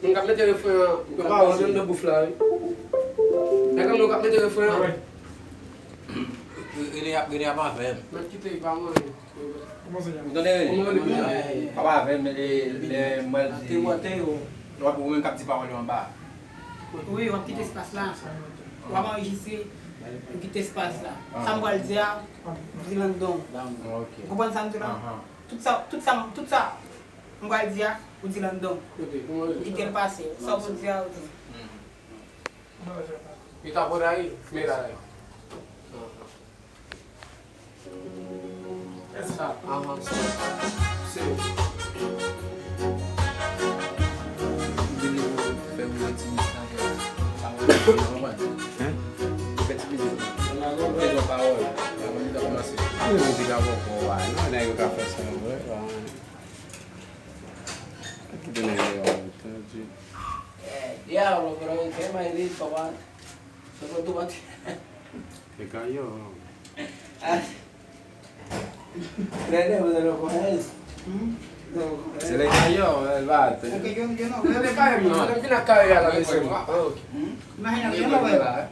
Mwen kap mette refren, mwen pa wazen de bouf la. Mwen kap mwen kap mette refren. Gini apa ven? Mwen kite pa mwen. Apa ven le mwen di. Wap ou men kap di pa wan yo an ba. Oui, on quitte espace là. On va enregistrer, on quitte espace là. Ça me va le dire, je vais donc. Vous comprenez ça, tout ça, on va le dire, on dit donc. On quitte le passé, ça vous dire. Il t'a por ahí, mira ahí. Esa, ajá, sí. Música boa, não é o café sem aqui do negócio. Diablo, pero ¿qué más dicho, papá? Solo tú vas Que cayó. Tenemos de lo coges. Se le cayó el bate. Porque yo no No veo. le cae, no le tiene caer a la vez. Imagínate, yo no veo.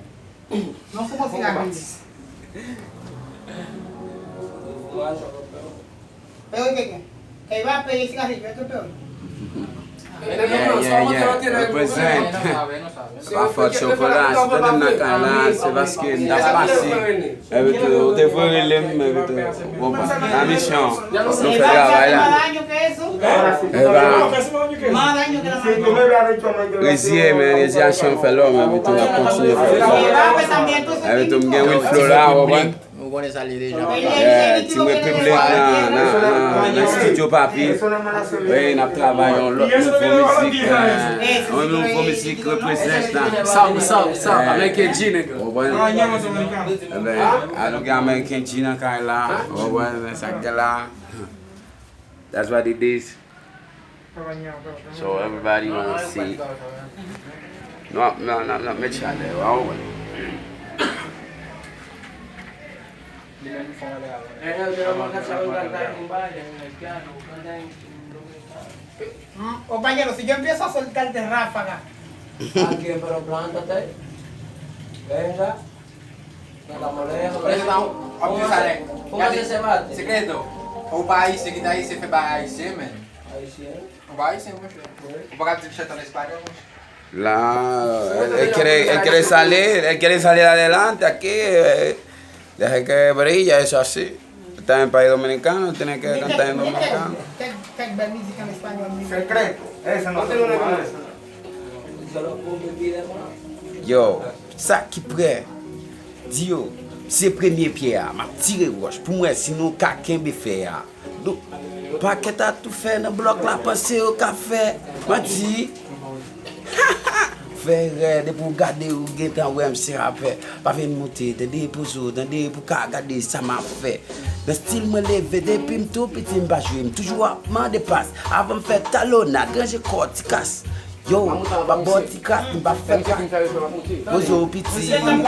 No fumo cigarrillos. Pero que va a pedir cigarrillos, esto es peor. Represent. Pa fote chokolat, se te dem nan kanal, se baske n da pase. Evito, te fwe relem, evito. La mission, nou fe travay la. Más daño que eso. Más daño que la marihuana. Resye men, rezyasyon fe lom, evito la kontinye fe lom. Evito mgen wil flow la, waban. Nous connaissons ça déjà. Ti we publik nan studio papi. We nap travayon lot nouvo mizik. An nouvo mizik represent nan. Sa, American G nigga. Waban. Alo gen American G nan kay la. Waban, sa gen la. That's what it is. So everybody wanna see. No, me chale, waban. Compañero, si yo empiezo a soltarte ráfaga. Aquí, pero plántate. Venga. La molesta. ¿Cómo se bate? Segredo, o país que daí você vai AIC, man. Ahí sí. O país é o bocado de chata na Espanha. La, él quiere salir adelante aquí. Deje que brilla, eso así. Está en el país dominicano, tiene que cantar en dominicano. ¿Qué música en español? Secreto, essa não tem nada. Solo por bebida, mano. Yo, ça qui prêt. Dio, c'est premier pierre, m'a tiré roche. Pour moi, sinon, quelqu'un me fait. Donc, pas que t'as tout fait dans le bloc là, passer au café. M'a dit. Faire de pour garder ou gagner ouais me rappel pas venir monter de pour ça pour garder ça m'a fait le style me lever depuis me tout petit me pas jouer toujours m'en dépasse avant me faire talonnade quand j'ai corti casse yo pas bon ti casse me pas faire bozo petit me